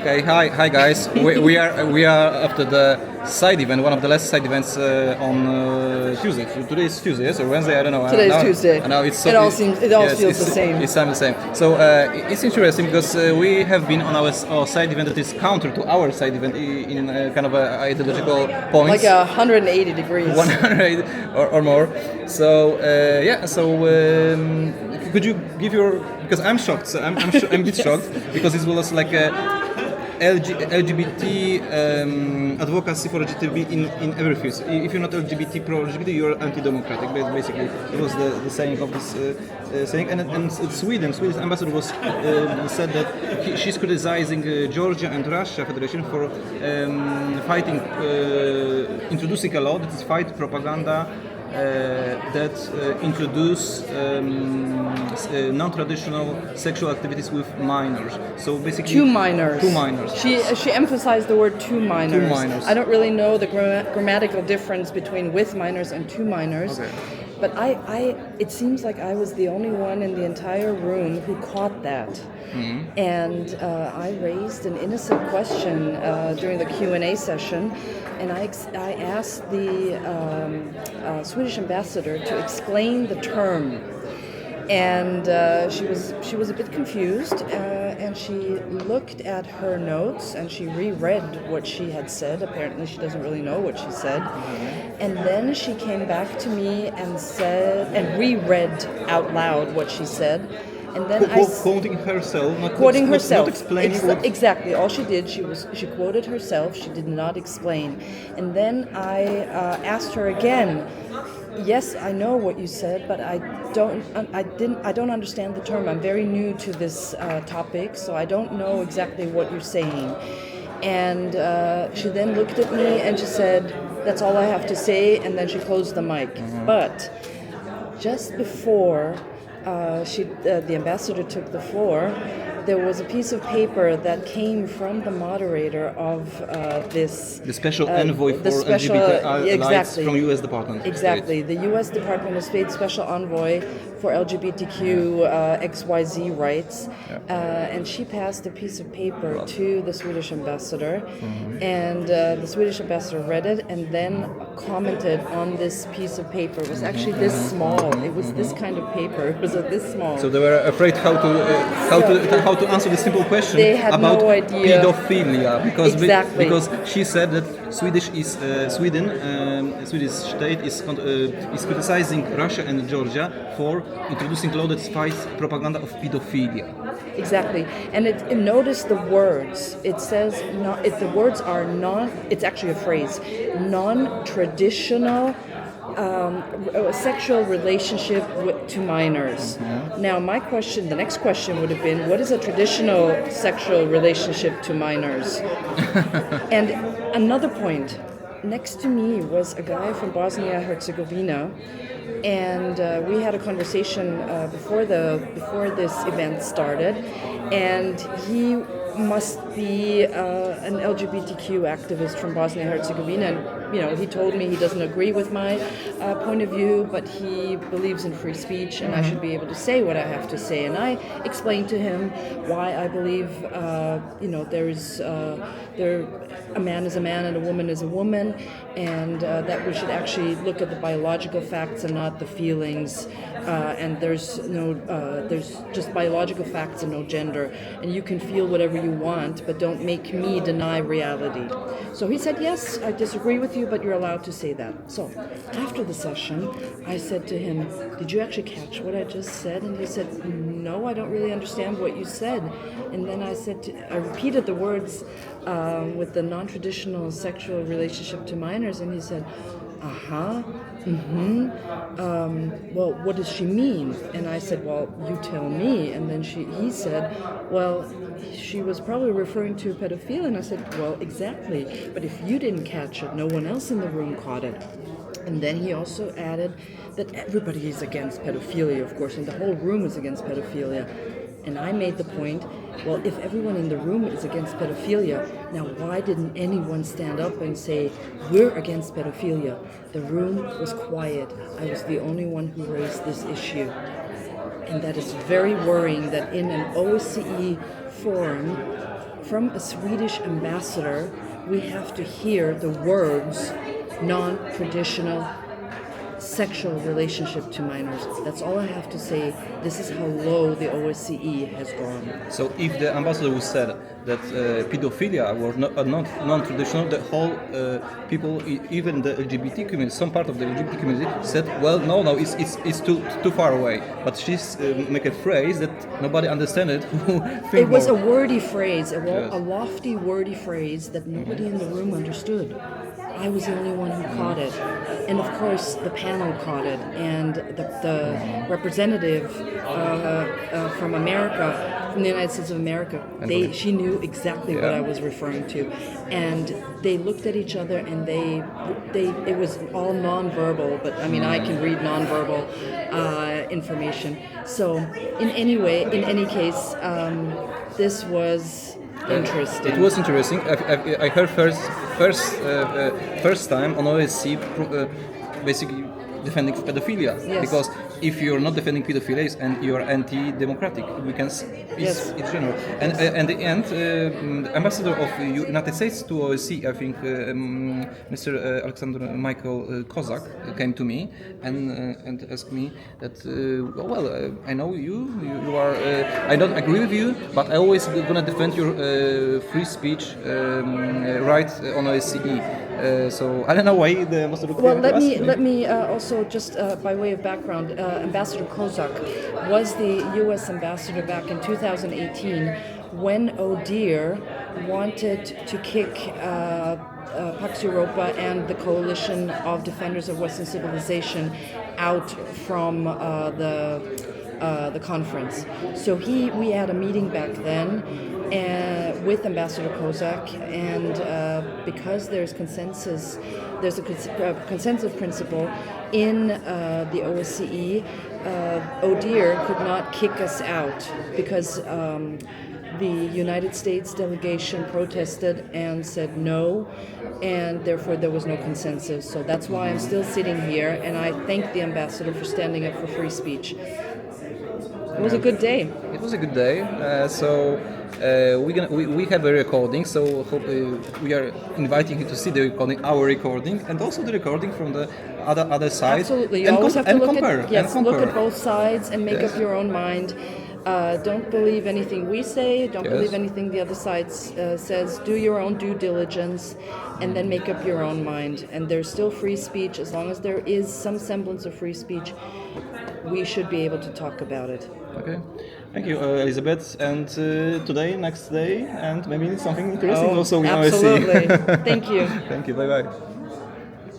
Okay, hi guys. We are after the side event, one of the last side events on Tuesday. Today is Tuesday, yes, or Wednesday. I don't know. Today's Tuesday. Now it's it all feels the same. It's the same. So it's interesting because we have been on our side event that is counter to our side event in kind of a ideological points. Like 180 degrees. 180 or more. So could you give your, because I'm shocked. So I'm a bit shocked because it was like a LGBT advocacy for LGBT in every field. If you're not LGBT, pro-LGBT, you're anti-democratic. Basically, it was the saying of this saying. And Swedish ambassador was said that she's criticizing Georgia and Russia Federation for fighting, introducing a law that is fight propaganda. That introduce non-traditional sexual activities with minors. So basically, two minors. She emphasized the word two minors. Two minors. I don't really know the grammatical difference between with minors and two minors. Okay. But it seems like I was the only one in the entire room who caught that. Mm-hmm. And I raised an innocent question during the Q&A session, and I asked the Swedish ambassador to explain the term. And she was a bit confused, and she looked at her notes and she reread what she had said. Apparently, she doesn't really know what she said. And then she came back to me and said, and reread out loud what she said. And then quoting herself, not explaining. Exactly. All she did, she quoted herself. She did not explain. And then I asked her again. Yes, I know what you said, but I don't understand the term. I'm very new to this topic, so I don't know exactly what you're saying. And she then looked at me and she said, "That's all I have to say," and then she closed the mic. Mm-hmm. But just before the ambassador took the floor, there was a piece of paper that came from the moderator of the special envoy for LGBT rights from U.S. Department. Exactly, the U.S. Department of State Special Envoy for LGBTQ XYZ rights, and she passed a piece of paper to the Swedish ambassador, mm-hmm. and the Swedish ambassador read it and then commented on this piece of paper. It was actually this small. It was this kind of paper. It was this small. So they were afraid how to answer the simple question about no idea. Pedophilia, because she said that Swedish state is criticizing Russia and Georgia for introducing law that fights propaganda of pedophilia. Exactly, and notice the words. It says the words are non. It's actually a phrase, non-traditional. Sexual relationship to minors. Mm-hmm. Now, the next question would have been, what is a traditional sexual relationship to minors? And another point, next to me was a guy from Bosnia-Herzegovina, and we had a conversation before this event started, and he must be an LGBTQ activist from Bosnia-Herzegovina, and he told me he doesn't agree with my point of view, but he believes in free speech, and I should be able to say what I have to say. And I explained to him why I believe, a man is a man and a woman is a woman, and that we should actually look at the biological facts and not the feelings. And there's just biological facts and no gender, and you can feel whatever you want, but don't make me deny reality. So he said, yes, I disagree with you, but you're allowed to say that. So after the session, I said to him, did you actually catch what I just said? And he said, no, I don't really understand what you said. And then I repeated the words with the non-traditional sexual relationship to minors, and he said, uh-huh. Mm-hmm. Well, what does she mean? And I said, well, you tell me. And then he said, well, she was probably referring to pedophilia. And I said, well, exactly. But if you didn't catch it, no one else in the room caught it. And then he also added that everybody is against pedophilia, of course, and the whole room is against pedophilia. And I made the point, well, if everyone in the room is against pedophilia, now why didn't anyone stand up and say, we're against pedophilia? The room was quiet. I was the only one who raised this issue. And that is very worrying that in an OSCE forum from a Swedish ambassador, we have to hear the words non-traditional sexual relationship to minors. That's all I have to say. This is how low the OSCE has gone. So if the ambassador would said that pedophilia was non-traditional, the whole people, even the LGBT community, some part of the LGBT community said, well, no, it's too far away. But she's make a phrase that nobody understand it. It was a wordy phrase, a lofty, wordy phrase that nobody in the room understood. I was the only one who caught it. And of course, the panel caught it. And the representative from America, from the United States of America, she knew exactly what I was referring to. And they looked at each other and it was all nonverbal, but I mean, I can read nonverbal information. So in any case, this was interesting. It was interesting. I heard first time on OSCE basically defending pedophilia, because if you're not defending pedophilia and you're anti-democratic, we can it's general. And at the end, ambassador of United States to OSCE, I think Mr. Alexander Michael Kozak came to me and asked me that I know you are I don't agree with you, but I always gonna defend your free speech right on OSCE. So I don't know why the ambassador. Well, let me also just by way of background, Ambassador Kozak was the U.S. ambassador back in 2018 when ODIHR wanted to kick Pax Europa and the Coalition of Defenders of Western Civilization out from the conference. So we had a meeting back then with Ambassador Kozak, and because there's a consensus principle in the OSCE, ODIHR could not kick us out because the United States delegation protested and said no, and therefore there was no consensus. So that's why I'm still sitting here, and I thank the ambassador for standing up for free speech. It was a good day. It was a good day. We have a recording, so we are inviting you to see the recording, our recording, and also the recording from the other side. Absolutely, you always have to look at both sides and make up your own mind. Don't believe anything we say. Don't believe anything the other side says. Do your own due diligence, and then make up your own mind. And there's still free speech. As long as there is some semblance of free speech, we should be able to talk about it. Okay. Thank you, Elizabeth. And next day, and maybe something interesting also. Absolutely. Thank you. Thank you. Bye-bye.